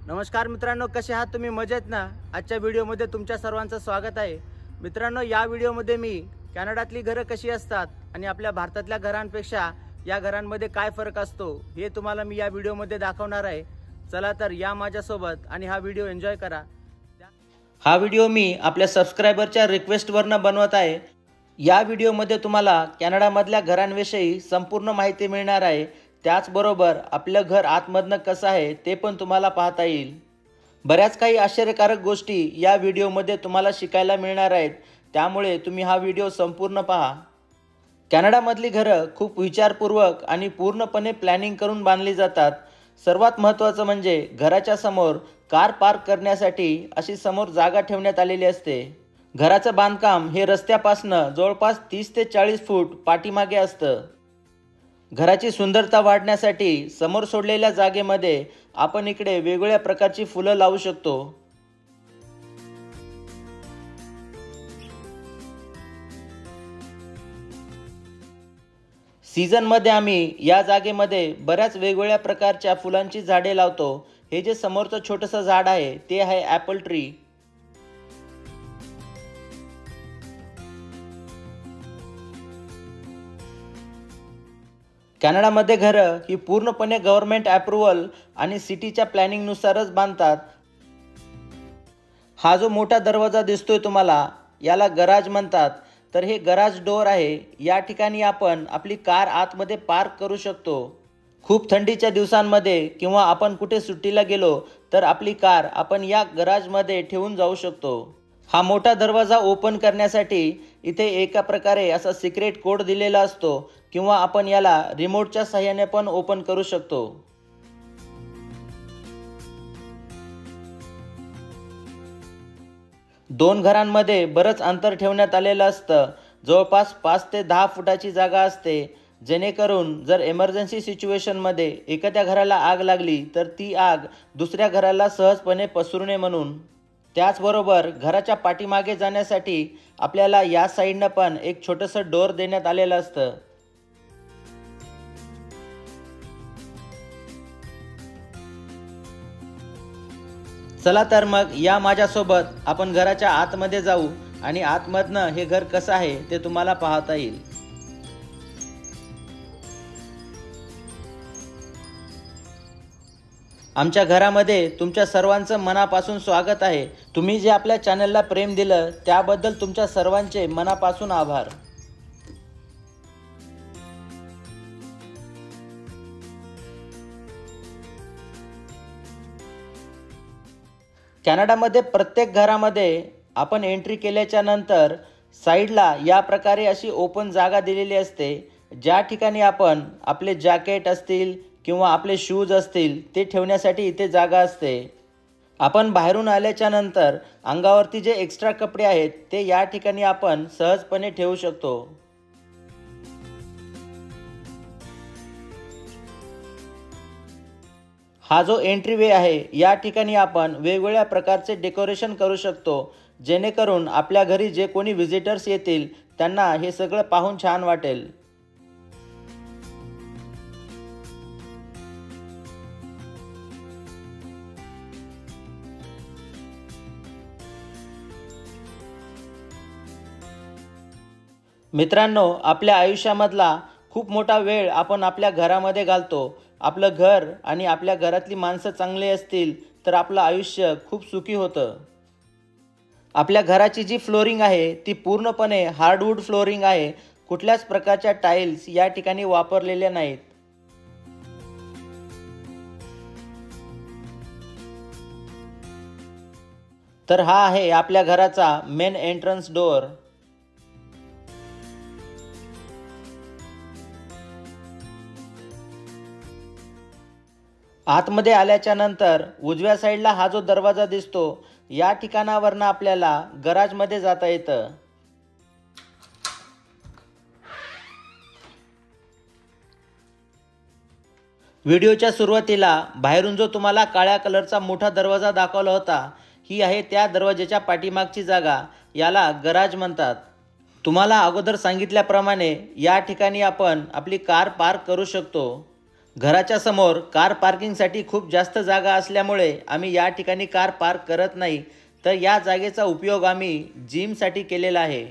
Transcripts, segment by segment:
नमस्कार मित्रांनो, कसे आहात तुम्ही? मजेत ना? आजच्या व्हिडिओमध्ये तुमच्या सर्वांचं स्वागत आहे. मित्रांनो, या व्हिडिओमध्ये मी कॅनडातली घरं कशी असतात आणि आपल्या भारतातल्या घरांपेक्षा या घरांमध्ये काय फरक असतो हे तुम्हाला मी या व्हिडिओमध्ये दाखवणार आहे. चला तर या माझ्यासोबत आणि हा व्हिडिओ एन्जॉय करा. हा व्हिडिओ मी आपल्या सबस्क्रायबरच्या रिक्वेस्टवरनं बनवत आहे. या व्हिडिओमध्ये तुम्हाला कॅनडामधल्या घरांविषयी संपूर्ण माहिती मिळणार आहे. त्याचबरोबर आपलं घर आतमधनं कसं आहे ते पण तुम्हाला पाहता येईल. बऱ्याच काही आश्चर्यकारक गोष्टी या व्हिडिओमध्ये तुम्हाला शिकायला मिळणार आहेत, त्यामुळे तुम्ही हा व्हिडिओ संपूर्ण पहा. कॅनडामधली घरं खूप विचारपूर्वक आणि पूर्णपणे प्लॅनिंग करून बांधली जातात. सर्वात महत्त्वाचं म्हणजे घराच्या समोर कार पार्क करण्यासाठी अशी समोर जागा ठेवण्यात आलेली असते. घराचं बांधकाम हे रस्त्यापासनं जवळपास 30 ते 40 फूट पाठीमागे असतं. घराची सुंदरता वाढण्यासाठी समोर सोडलेल्या जागेमध्ये आपण इकडे वेगवेगळ्या प्रकारची फुलं लावू शकतो. सीझनमध्ये आम्ही या जागेमध्ये बऱ्याच वेगवेगळ्या प्रकारच्या फुलांची झाडे लावतो. हे जे समोरचं छोटंसं झाड आहे ते आहे ॲपल ट्री. कॅनडामध्ये घरं ही पूर्णपणे गव्हर्नमेंट अप्रूव्हल आणि सिटीच्या प्लॅनिंगनुसारच बांधतात. हा जो मोठा दरवाजा दिसतोय तुम्हाला, याला गराज म्हणतात. तर हे गराज डोअर आहे. या ठिकाणी आपण आपली कार आतमध्ये पार्क करू शकतो. खूप थंडीच्या दिवसांमध्ये किंवा आपण कुठे सुट्टीला गेलो तर आपली कार आपण या गराजमध्ये ठेवून जाऊ शकतो. हा मोठा दरवाजा ओपन करण्यासाठी इथे एका प्रकारे असा सिक्रेट कोड दिलेला असतो किंवा आपण याला रिमोटच्या साहाय्याने पण ओपन करू शकतो. दोन घरांमध्ये बरंच अंतर ठेवण्यात आलेलं असतं. जवळपास 5 ते 10 फुटाची जागा असते, जेणेकरून जर इमर्जन्सी सिच्युएशनमध्ये एखाद्या घराला आग लागली तर ती आग दुसऱ्या घराला सहजपणे पसरू नये म्हणून. त्याचबरोबर घराच्या पाठीमागे जाण्यासाठी आपल्याला या साईडनं पण एक छोटंसं डोअर देण्यात आलेलं असतं. चला तर मग या माझ्यासोबत आपण घराच्या आतमध्ये जाऊ आणि आतमधनं हे घर कसं आहे ते तुम्हाला पाहता येईल. आमच्या घरामध्ये तुमच्या सर्वांचं मनापासून स्वागत आहे. तुम्ही जे आपल्या चॅनलला प्रेम दिलं त्याबद्दल तुमच्या सर्वांचे मनापासून आभार. कॅनडामध्ये प्रत्येक घरामध्ये आपण एंट्री केल्याच्या नंतर साईडला या प्रकारे अशी ओपन जागा दिलेली असते, ज्या ठिकाणी आपण आपले जॅकेट असतील किंवा आपले शूज असतील ते ठेवण्यासाठी इथे जागा असते. आपण बाहेरून आल्याच्या नंतर अंगावरती जे एक्स्ट्रा कपडे आहेत ते या ठिकाणी आपण सहजपणे ठेवू शकतो. हा जो एंट्री वे आहे या ठिकाणी आपण वेगवेगळ्या प्रकारचे डेकोरेशन करू शकतो, जेणेकरून आपल्या घरी जे कोणी व्हिजिटर्स येतील त्यांना हे सगळं पाहून छान वाटेल. मित्रांनो, आपल्या आयुष्यामधला खूप मोठा वेळ आपण आपल्या घरामध्ये घालतो. आपलं घर आणि आपल्या घरातली माणसं चांगली असतील तर आपलं आयुष्य खूप सुखी होतं. आपल्या घराची जी फ्लोरिंग आहे ती पूर्णपणे हार्डवूड फ्लोरिंग आहे. कुठल्याच प्रकारच्या टाईल्स या ठिकाणी वापरलेल्या नाहीत. तर हा आहे आपल्या घराचा मेन एंट्रन्स डोअर. आतमध्ये आल्याच्या नंतर उजव्या साईडला हा जो दरवाजा दिसतो या ठिकाणावरनं आपल्याला गराजमध्ये जाता येतं. व्हिडिओच्या सुरुवातीला बाहेरून जो तुम्हाला काळ्या कलरचा मोठा दरवाजा दाखवला होता, ही आहे त्या दरवाजाच्या पाठीमागची जागा. याला गराज म्हणतात. तुम्हाला अगोदर सांगितल्याप्रमाणे या ठिकाणी आपण आपली कार पार्क करू शकतो. घराच्या समोर कार पार्किंगसाठी खूप जास्त जागा असल्यामुळे आम्ही या ठिकाणी कार पार्क करत नाही, तर या जागेचा उपयोग आम्ही जिमसाठी केलेला आहे।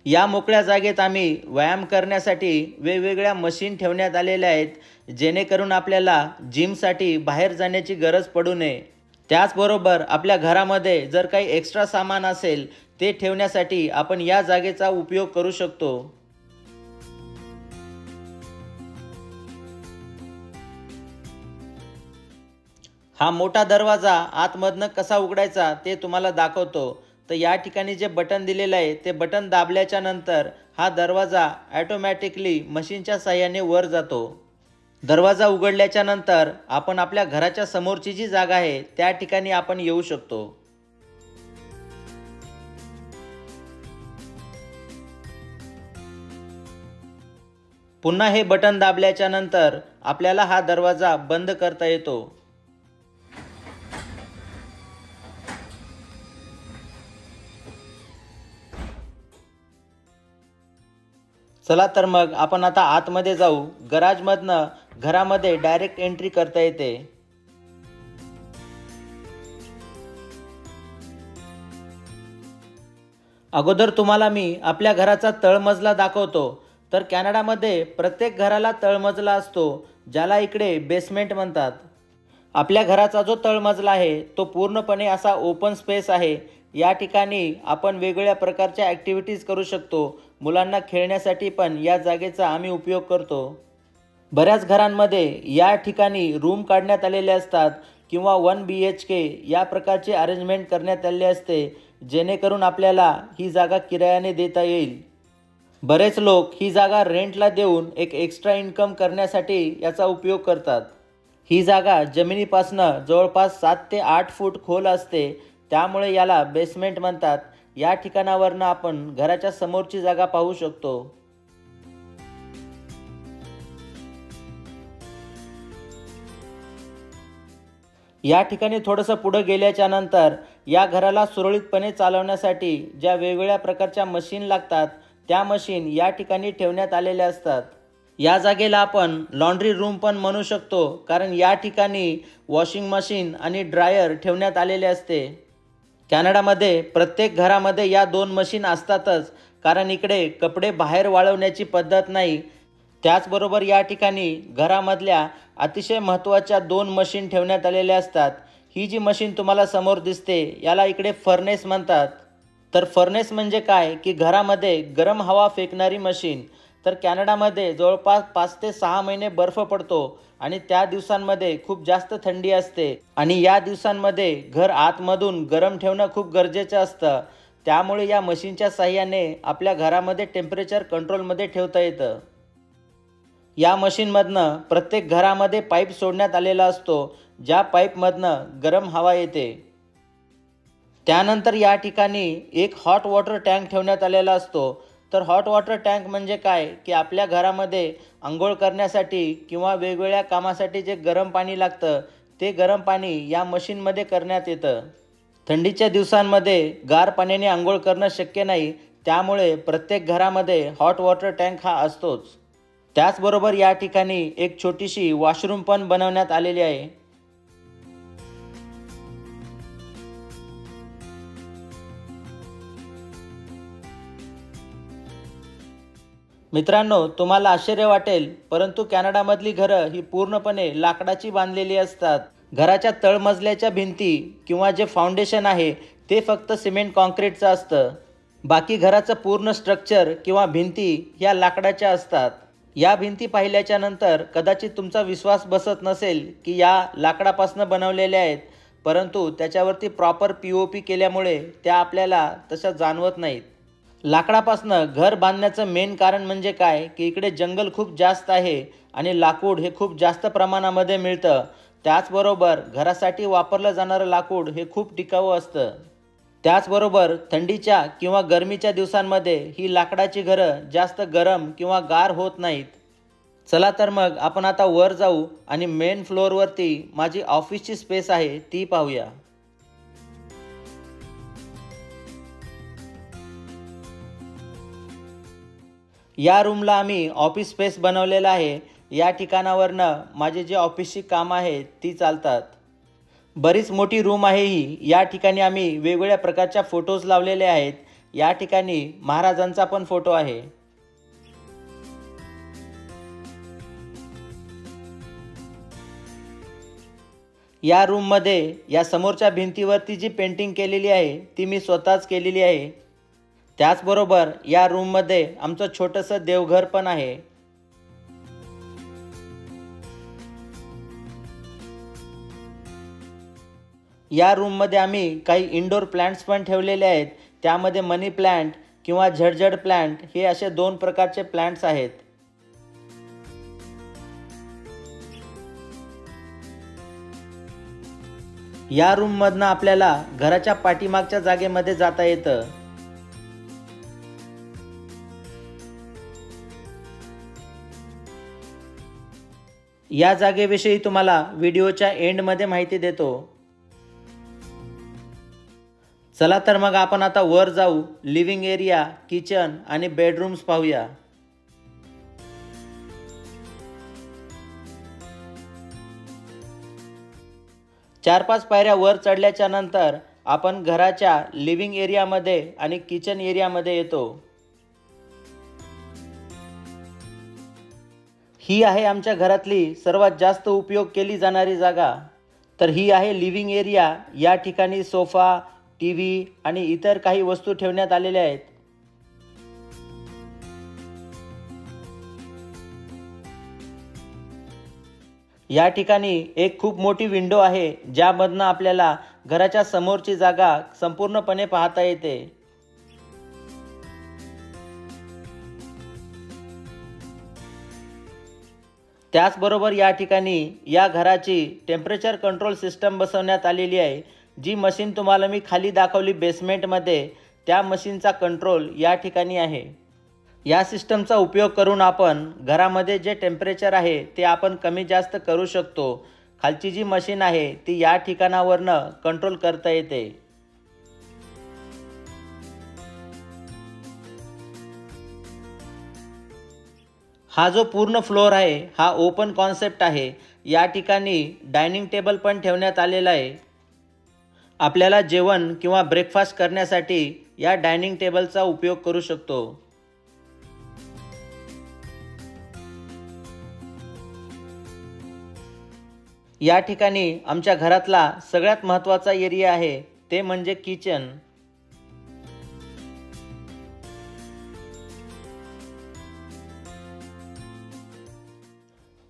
या मोकळ्या जागेत आम्ही व्यायाम करण्यासाठी वेगवेगळ्या मशीन ठेवण्यात आलेल्या आहेत, जेणेकरून आपल्याला जिमसाठी बाहेर जाण्याची गरज पडू नये। त्याचबरोबर आपल्या घरामध्ये जर काही एक्स्ट्रा सामान असेल ते ठेवण्यासाठी आपण या जागेचा उपयोग करू शकतो। हा मोठा दरवाजा आतमधनं कसा उघडायचा ते तुम्हाला दाखवतो। तर या ठिकाणी जे बटन दिलेलं आहे ते बटन दाबल्याच्या नंतर हा दरवाजा ऑटोमॅटिकली मशीनच्या साहाय्याने वर जातो। दरवाजा उघडल्याच्या नंतर आपण आपल्या घराच्या समोरची जी जागा आहे त्या ठिकाणी आपण येऊ शकतो। पुन्हा हे बटन दाबल्याच्या नंतर आपल्याला हा दरवाजा बंद करता येतो। चला तर मग आपण आता आतमध्ये जाऊ। गराजमधनं घरामध्ये डायरेक्ट एंट्री करता येते। अगोदर तुम्हाला मी आपल्या घराचा तळमजला दाखवतो। तर कॅनडामध्ये प्रत्येक घराला तळमजला असतो, ज्याला इकडे बेसमेंट म्हणतात। आपल्या घराचा जो तळमजला आहे तो पूर्णपणे असा ओपन स्पेस आहे। या ठिकाणी आपण वेगवेगळ्या प्रकारच्या ॲक्टिव्हिटीज करू शकतो। मुलांना खेळण्यासाठी पण या जागेचा आम्ही उपयोग करतो। बऱ्याच घरांमध्ये या ठिकाणी रूम काढण्यात आलेले असतात किंवा 1 BHK या प्रकारचे अरेंजमेंट करण्यात आले असते, जेणेकरून आपल्याला ही जागा किरायाने देता येईल। बरेच लोक ही जागा रेंटला देऊन एक एक्स्ट्रा इन्कम करण्यासाठी याचा उपयोग करतात। ही जागा जमिनीपासनं जवळपास 7 ते 8 फूट खोल असते, त्यामुळे याला बेसमेंट म्हणतात। या ठिकाणावरनं आपण घराच्या समोरची जागा पाहू शकतो। या ठिकाणी थोडंसं पुढे गेल्याच्या नंतर या घराला सुरळीतपणे चालवण्यासाठी ज्या वेगवेगळ्या प्रकारच्या मशीन लागतात त्या मशीन या ठिकाणी ठेवण्यात आलेल्या असतात। या जागेला आपण लॉन्ड्री रूम पण म्हणू शकतो, कारण या ठिकाणी वॉशिंग मशीन आणि ड्रायर ठेवण्यात आलेले असते। कॅनडामध्ये प्रत्येक घरामध्ये या 2 मशीन असतातच, कारण इकडे कपडे बाहेर वाळवण्याची पद्धत नाही। त्याचबरोबर या ठिकाणी घरामधल्या अतिशय महत्त्वाच्या 2 मशीन ठेवण्यात आलेल्या असतात। ही जी मशीन तुम्हाला समोर दिसते याला इकडे फर्नेस म्हणतात। तर फर्नेस म्हणजे काय की घरामध्ये गरम हवा फेकणारी मशीन। तर कॅनडामध्ये जवळपास 5 ते 6 महिने बर्फ पडतो आणि त्या दिवसांमध्ये खूप जास्त थंडी असते आणि या दिवसांमध्ये घर आतमधून गरम ठेवणं खूप गरजेचं असतं। त्यामुळे या मशीनच्या साहाय्याने आपल्या घरामध्ये टेम्परेचर कंट्रोलमध्ये ठेवता येतं। या मशीनमधनं प्रत्येक घरामध्ये पाईप सोडण्यात आलेला असतो, ज्या पाईपमधनं गरम हवा येते। त्यानंतर या ठिकाणी एक हॉट वॉटर टँक ठेवण्यात आलेला असतो। तर हॉट वॉटर टँक म्हणजे काय की आपल्या घरामध्ये अंघोळ करण्यासाठी किंवा वेगवेगळ्या कामासाठी जे गरम पाणी लागतं ते गरम पाणी या मशीनमध्ये करण्यात येतं। थंडीच्या दिवसांमध्ये गार पाण्याने अंघोळ करणं शक्य नाही, त्यामुळे प्रत्येक घरामध्ये हॉट वॉटर टँक हा असतोच। त्याचबरोबर या ठिकाणी एक छोटीशी वॉशरूम पण बनवण्यात आलेली आहे। मित्रांनो, तुम्हाला आश्चर्य वाटेल, परंतु कॅनडामधली घरं ही पूर्णपणे लाकडाची बांधलेली असतात। घराच्या तळमजल्याच्या भिंती किंवा जे फाउंडेशन आहे ते फक्त सिमेंट कॉन्क्रीटचं असतं। बाकी घराचं पूर्ण स्ट्रक्चर किंवा भिंती ह्या लाकडाच्या असतात। या भिंती पाहिल्याच्या नंतर कदाचित तुमचा विश्वास बसत नसेल की या लाकडापासून बनवलेल्या आहेत, परंतु त्याच्यावरती प्रॉपर POP केल्यामुळे त्या आपल्याला तशा जाणवत नाहीत। लाकडापासनं घर बांधण्याचं मेन कारण म्हणजे काय की इकडे जंगल खूप जास्त आहे आणि लाकूड हे खूप जास्त प्रमाणामध्ये मिळतं। त्याचबरोबर घरासाठी वापरलं जाणारं लाकूड हे खूप टिकाऊ असतं। त्याचबरोबर थंडीच्या किंवा गरमीच्या दिवसांमध्ये ही लाकडाची घरं जास्त गरम किंवा गार होत नाहीत। चला तर मग आपण आता वर जाऊ आणि मेन फ्लोअरवरती माझी ऑफिसची स्पेस आहे ती पाहूया। या रूमला आम्ही ऑफिस स्पेस बनवलेला आहे। या ठिकाणावरनं माझे जे ऑफिसची कामं आहेत ती चालतात. बरीच मोठी रूम आहे ही. या ठिकाणी आम्ही वेगवेगळ्या प्रकारच्या फोटोज लावलेले आहेत. या ठिकाणी महाराजांचा पण फोटो आहे. या रूममध्ये या समोरच्या भिंतीवरती जी पेंटिंग केलेली आहे ती मी स्वतःच केलेली आहे. त्याचबरोबर या रूममध्ये आमचं छोटंसं देवघर पण आहे. या रूममध्ये आम्ही काही इंडोर प्लांट्स पण ठेवलेले आहेत. त्यामध्ये मनी प्लांट किंवा झडझड प्लांट हे असे 2 प्रकारचे प्लांट्स आहेत. या रूममधनं आपल्याला घराच्या पाठीमागच्या जागेमध्ये जाता येतं. या जागेविषयी तुम्हाला व्हिडिओच्या एंडमध्ये माहिती देतो. चला तर मग आपण आता वर जाऊ. लिव्हिंग एरिया, किचन आणि बेडरूम्स पाहूया. चार 5 पायऱ्या वर चढल्याच्या नंतर आपण घराच्या लिव्हिंग एरियामध्ये आणि किचन एरियामध्ये येतो. ही आहे आमच्या घरातली सर्वात जास्त उपयोग केली जाणारी जागा. तर ही आहे लिव्हिंग एरिया. या ठिकाणी सोफा, टीव्ही आणि इतर काही वस्तू ठेवण्यात आलेल्या आहेत. या ठिकाणी एक खूप मोठी विंडो आहे ज्यामधनं आपल्याला घराच्या समोरची जागा संपूर्णपणे पाहता येते. त्याचबरोबर या ठिकाणी या घराची टेम्परेचर कंट्रोल सिस्टम बसवण्यात आलेली आहे. जी मशीन तुम्हाला मी खाली दाखवली बेसमेंटमध्ये, त्या मशीनचा कंट्रोल या ठिकाणी आहे. या सिस्टमचा उपयोग करून आपण घरामध्ये जे टेम्परेचर आहे ते आपण कमी जास्त करू शकतो. खालची जी मशीन आहे ती या ठिकाणावरनं कंट्रोल करता येते. हा जो पूर्ण फ्लोअर आहे हा ओपन कॉन्सेप्ट आहे. या ठिकाणी डायनिंग टेबल पण ठेवण्यात आलेला आहे. आपल्याला जेवण किंवा ब्रेकफास्ट करण्यासाठी या डायनिंग टेबलचा उपयोग करू शकतो. या ठिकाणी आमच्या घरातला सगळ्यात महत्त्वाचा एरिया आहे ते म्हणजे किचन.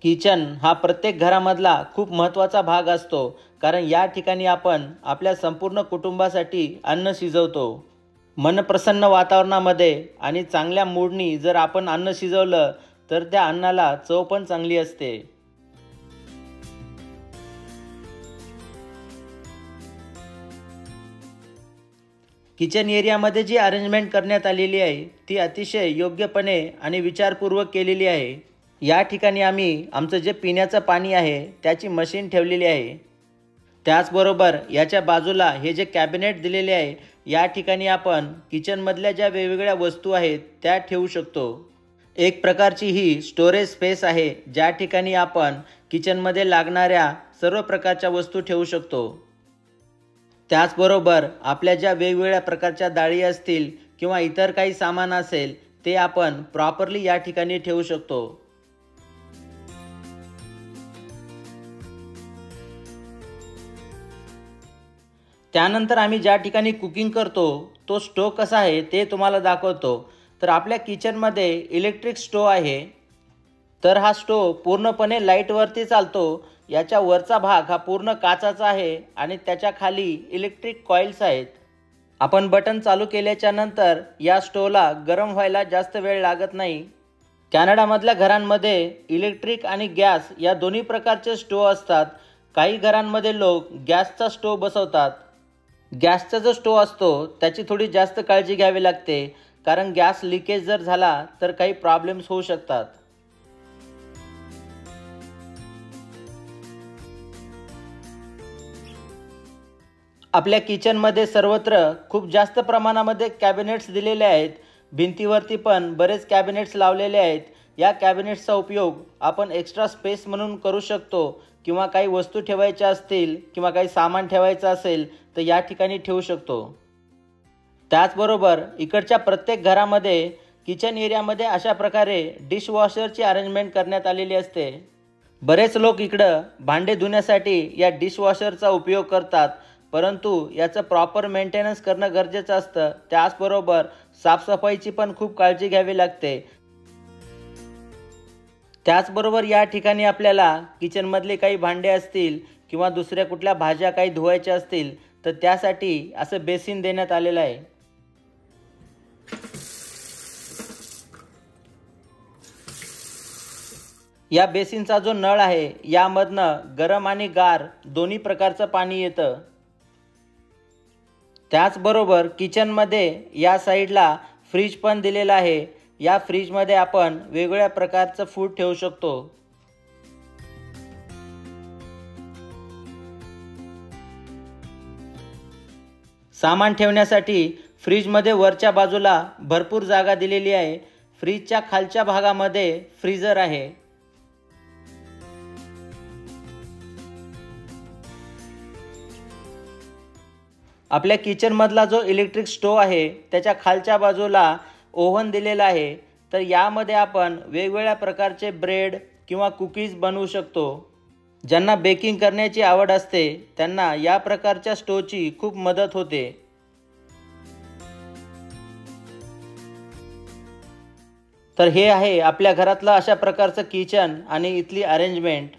किचन हा प्रत्येक घरामधला खूप महत्त्वाचा भाग असतो, कारण या ठिकाणी आपण आपल्या संपूर्ण कुटुंबासाठी अन्न शिजवतो. मनप्रसन्न वातावरणामध्ये आणि चांगल्या मूडनी जर आपण अन्न शिजवलं तर त्या अन्नाला चव पण चांगली असते. किचन एरियामध्ये जी अरेंजमेंट करण्यात आलेली आहे ती अतिशय योग्यपणे आणि विचारपूर्वक केलेली आहे. या ठिकाणी आम्ही आमचं जे पिण्याचं पाणी आहे त्याची मशीन ठेवलेली आहे. त्याचबरोबर याच्या बाजूला हे जे कॅबिनेट दिलेले आहे या ठिकाणी आपण किचनमधल्या ज्या वेगवेगळ्या वस्तू आहेत त्या ठेवू शकतो. एक प्रकारची ही स्टोरेज स्पेस आहे ज्या ठिकाणी आपण किचनमध्ये लागणाऱ्या सर्व प्रकारच्या वस्तू ठेवू शकतो. त्याचबरोबर आपल्या ज्या वेगवेगळ्या प्रकारच्या डाळी असतील किंवा इतर काही सामान असेल ते आपण प्रॉपरली या ठिकाणी ठेवू शकतो. त्यानंतर आम्ही ज्या ठिकाणी कुकिंग करतो तो स्टोव कसा आहे ते तुम्हाला दाखवतो. तर आपल्या किचनमध्ये इलेक्ट्रिक स्टोव आहे. तर हा स्टोव पूर्णपणे लाईटवरती चालतो. याच्या वरचा भाग हा पूर्ण काचाचा आहे आणि त्याच्या खाली इलेक्ट्रिक कॉइल्स आहेत. आपण बटन चालू केल्याच्या नंतर या स्टोवला गरम व्हायला जास्त वेळ लागत नाही. कॅनडामधल्या घरांमध्ये इलेक्ट्रिक आणि गॅस या दोन्ही प्रकारचे स्टोव असतात. काही घरांमध्ये लोक गॅसचा स्टोव बसवतात. गॅसचा जो स्टोव असतो त्याची थोडी जास्त काळजी घ्यावी लागते, कारण गॅस लिकेज जर झाला तर काही प्रॉब्लेम्स होऊ शकतात. आपल्या किचनमध्ये सर्वत्र खूप जास्त प्रमाणामध्ये कॅबिनेट्स दिलेले आहेत. भिंतीवरती पण बरेच कॅबिनेट्स लावलेले आहेत. या कॅबिनेट्सचा उपयोग आपण एक्स्ट्रा स्पेस म्हणून करू शकतो किंवा काही वस्तू ठेवायच्या असतील किंवा काही सामान ठेवायचं असेल तर या ठिकाणी ठेवू शकतो। त्याचबरोबर इकडच्या प्रत्येक घरामध्ये किचन एरियामध्ये अशा प्रकारे डिशवॉशरची अरेंजमेंट करण्यात आलेली असते। बरेच लोक इकडं भांडे धुण्यासाठी या डिशवॉशरचा उपयोग करतात, परंतु याचं प्रॉपर मेंटेनन्स करणं गरजेचं असतं। त्याचबरोबर साफसफाईची पण खूप काळजी घ्यावी लागते। त्याचबरोबर या ठिकाणी आपल्याला किचनमधले काही भांडे असतील किंवा दुसऱ्या कुठल्या भाज्या काही धुवायच्या असतील तर त्यासाठी असं बेसिन देण्यात आलेलं आहे। या बेसिनचा जो नळ आहे यामधनं गरम आणि गार दोन्ही प्रकारचं पाणी येतं। त्याचबरोबर किचनमध्ये या साईडला फ्रीज पण दिलेला आहे। या फ्रीजमध्ये आपण वेगवेगळ्या प्रकारचं फूड ठेवू शकतो। सामान ठेवण्यासाठी फ्रीजमध्ये वरच्या बाजूला भरपूर जागा दिलेली आहे। फ्रीजच्या खालच्या भागामध्ये फ्रीजर आहे। आपल्या किचनमधला जो इलेक्ट्रिक स्टोव्ह आहे त्याच्या खालच्या बाजूला ओव्हन दिलेला आहे। तर यामध्ये आपण वेगवेगळ्या प्रकारचे ब्रेड किंवा कुकीज बनवू शकतो। ज्यांना बेकिंग करण्याची आवड असते त्यांना या प्रकारच्या स्टोव्हची खूप मदत होते। तर हे आहे आपल्या घरातलं अशा प्रकारचं किचन आणि इथली अरेंजमेंट।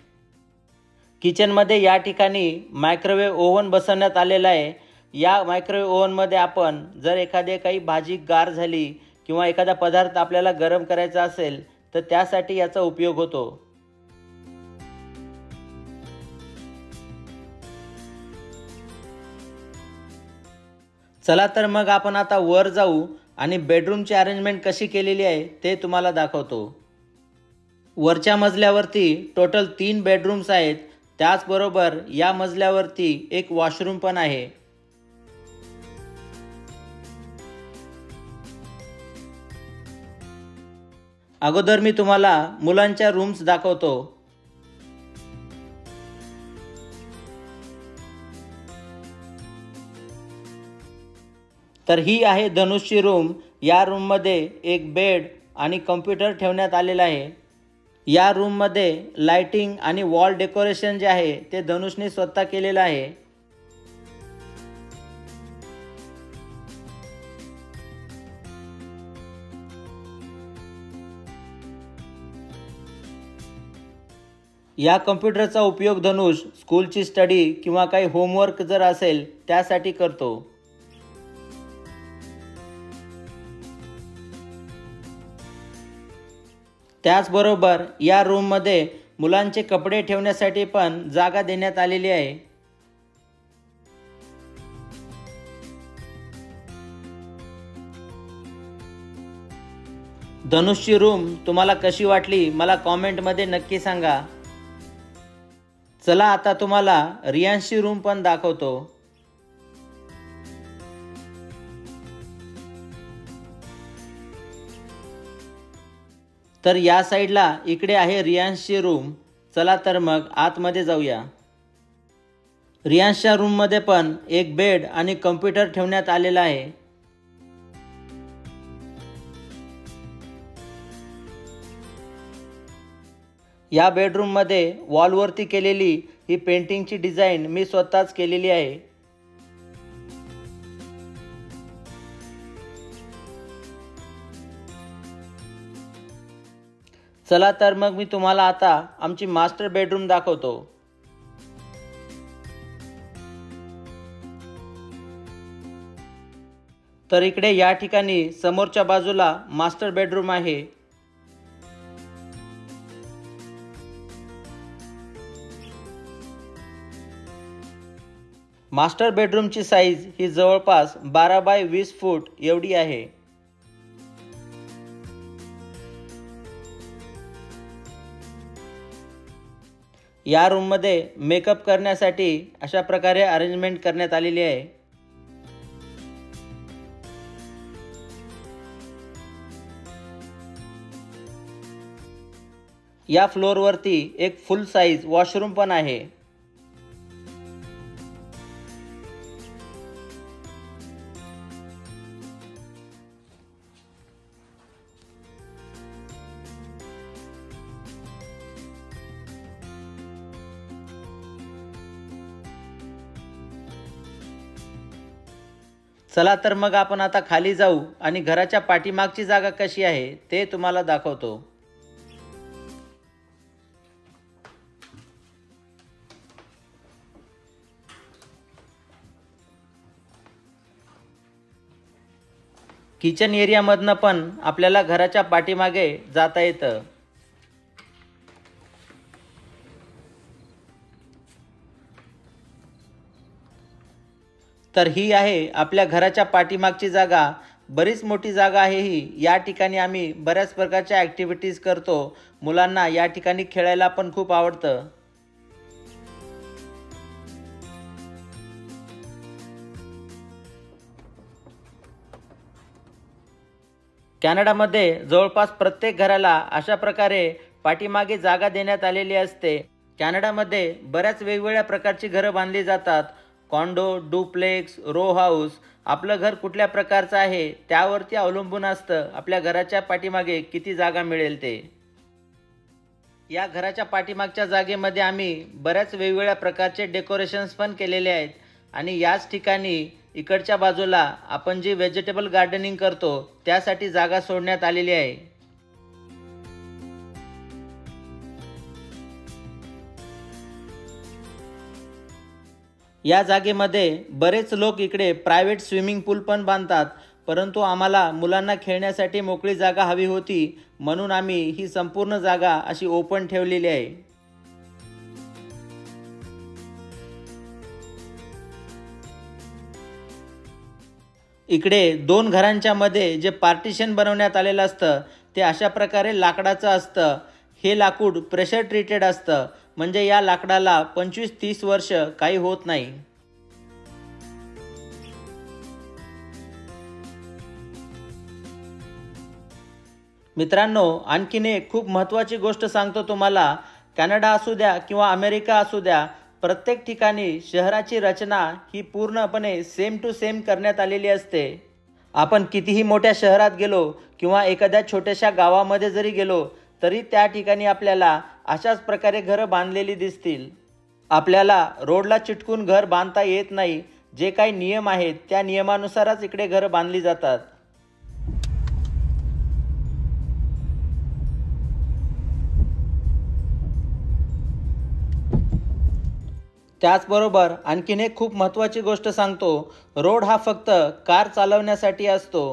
किचनमध्ये या ठिकाणी मायक्रोवेव्ह ओव्हन बसवण्यात आलेला आहे। या मायक्रोवेव्ह ओव्हनमध्ये आपण जर एखादी काही भाजी गार झाली किंवा एखादा पदार्थ आपल्याला गरम करायचा असेल तर त्यासाठी याचा उपयोग होतो। चला तर मग आपण आता वर जाऊ आणि बेडरूमची अरेंजमेंट कशी केलेली आहे ते तुम्हाला दाखवतो। वरच्या मजल्यावरती टोटल 3 बेडरूम्स आहेत। त्याचबरोबर या मजल्यावरती एक वॉशरूम पण आहे। अगोदर मी तुम्हाला मुलांच्या रूम्स दाखवतो। तर ही आहे धनुषची रूम। या रूममध्ये एक बेड आणि कम्प्युटर ठेवण्यात आलेला आहे। या रूममध्ये लाइटिंग आणि वॉल डेकोरेशन जे आहे ते धनुषने स्वतः केलेलं आहे। या कम्प्युटरचा उपयोग धनुष स्कूलची स्टडी किंवा काही होमवर्क जर असेल त्यासाठी करतो। त्याचबरोबर या रूममध्ये मुलांचे कपडे ठेवण्यासाठी पण जागा देण्यात आलेली आहे। धनुषची रूम तुम्हाला कशी वाटली मला कॉमेंटमध्ये नक्की सांगा। चला आता तुम्हाला रियांशची रूम पण दाखवतो। तर या साईडला इकडे आहे रियांशची रूम। चला तर मग आतमध्ये जाऊया। रियांशच्या रूममध्ये पण एक बेड आणि कम्प्युटर ठेवण्यात आलेला आहे। या बेडरूममध्ये वॉलवरती केलेली ही पेंटिंगची डिझाईन मी स्वतःच केलेली आहे। चला तर मग मी तुम्हाला आता आमची मास्टर बेडरूम दाखवतो। तर इकडे या ठिकाणी समोरच्या बाजूला मास्टर बेडरूम आहे। मास्टर बेडरूमची साईज ही जवळपास 12 बाय 20 फूट एवढी आहे। या रूममध्ये मेकअप करण्यासाठी अशा प्रकारे अरेंजमेंट करण्यात आलेली आहे। या फ्लोअरवरती एक फुल साईज वॉशरूम पण आहे। चला तर मग आपण आता खाली जाऊ आणि घराच्या पाठीमागची जागा कशी आहे ते तुम्हाला दाखवतो। किचन एरियामधनं पण आपल्याला घराच्या पाठीमागे जाता येतं। तर ही आहे आपल्या घराच्या पाठीमागची जागा। बरीच मोठी जागा आहे ही। या ठिकाणी आम्ही बऱ्याच प्रकारच्या ॲक्टिव्हिटीज करतो। मुलांना या ठिकाणी खेळायला पण खूप आवडतं। कॅनडामध्ये जवळपास प्रत्येक घराला अशा प्रकारे पाठीमागे जागा देण्यात आलेली असते। कॅनडामध्ये बऱ्याच वेगवेगळ्या प्रकारची घरं बांधली जातात। Condo, duplex, row house. आपलं घर कुठल्या प्रकारचं आहे त्यावरती अवलंबून असतं आपल्या घराच्या पाठीमागे किती जागा मिळेल ते। या घराच्या पाठीमागच्या जागेमध्ये आम्ही बऱ्याच वेगवेगळ्या प्रकारचे डेकोरेशन्स पण केलेले आहेत आणि याच ठिकाणी इकडच्या बाजूला आपण जी व्हेजिटेबल गार्डनिंग करतो त्यासाठी जागा सोडण्यात आलेली आहे। या जागेमध्ये बरेच लोक इकडे प्रायव्हेट स्विमिंग पूल पण बांधतात, परंतु आम्हाला मुलांना खेळण्यासाठी मोकळी जागा हवी होती म्हणून आम्ही ही संपूर्ण जागा अशी ओपन ठेवलेली आहे। इकडे दोन घरांच्या मध्ये जे पार्टिशन बनवण्यात आलेलं असतं ते अशा प्रकारे लाकडाचं असतं। हे लाकूड प्रेशर ट्रीटेड असतं, म्हणजे या लाकडाला 25-30 वर्ष काही होत नाही। मित्रांनो, आणखीन एक खूप महत्त्वाची गोष्ट सांगतो तुम्हाला। कॅनडा असू द्या किंवा अमेरिका असू द्या, प्रत्येक ठिकाणी शहराची रचना ही पूर्णपणे सेम टू सेम करण्यात आलेली असते। आपण कितीही मोठ्या शहरात गेलो किंवा एखाद्या छोट्याशा गावामध्ये जरी गेलो तरी त्या ठिकाणी आपल्याला अशाच प्रकारे घरं बांधलेली दिसतील। आपल्याला रोडला चिटकून घर बांधता येत नाही। जे काही नियम आहेत त्या नियमानुसारच इकडे घरं बांधली जातात। त्याचबरोबर आणखीन एक खूप महत्त्वाची गोष्ट सांगतो। रोड हा फक्त कार चालवण्यासाठी असतो।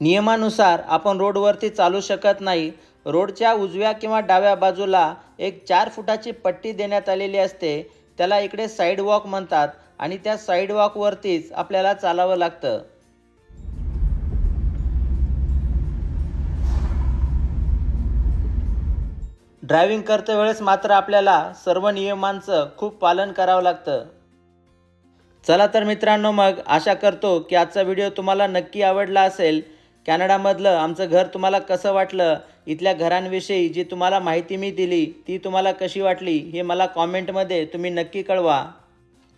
नियमानुसार आपण रोडवरती चालू शकत नाही। रोडच्या उजव्या किंवा डाव्या बाजूला एक 4 फुटाची पट्टी देण्यात आलेली असते, त्याला इकडे साईडवॉक म्हणतात आणि त्या साईडवॉकवरतीच आपल्याला चालावं लागतं। ड्रायव्हिंग करते वेळेस मात्र आपल्याला सर्व नियमांचं खूप पालन करावं लागतं। चला तर मित्रांनो, मग आशा करतो की आजचा व्हिडिओ तुम्हाला नक्की आवडला असेल। कॅनडामधलं आमचं घर तुम्हाला कसं वाटलं, इथल्या घरांविषयी जी तुम्हाला माहिती मी दिली ती तुम्हाला कशी वाटली हे मला कॉमेंटमध्ये तुम्ही नक्की कळवा।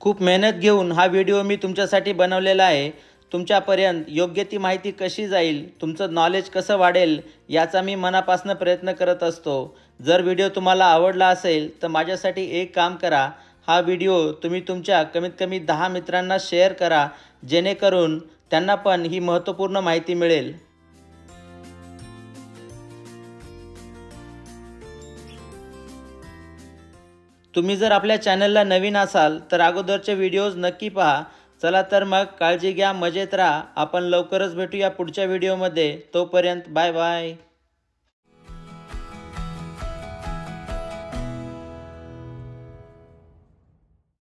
खूप मेहनत घेऊन हा व्हिडिओ मी तुमच्यासाठी बनवलेला आहे। तुमच्यापर्यंत योग्य ती माहिती कशी जाईल, तुमचं नॉलेज कसं वाढेल याचा मी मनापासून प्रयत्न करत असतो। जर व्हिडिओ तुम्हाला आवडला असेल तर माझ्यासाठी एक काम करा, हा व्हिडिओ तुम्ही तुमच्या कमीत कमी 10 मित्रांना शेअर करा, जेणेकरून त्यांना पण ही महत्त्वपूर्ण माहिती मिळेल। तुम्ही जर आपल्या चॅनलला नवीन असाल तर अगोदरचे व्हिडिओज नक्की पहा। चला तर मग काळजी घ्या, मजेत राहा। आपण लवकरच भेटूया पुढच्या व्हिडिओमध्ये। तोपर्यंत बाय बाय।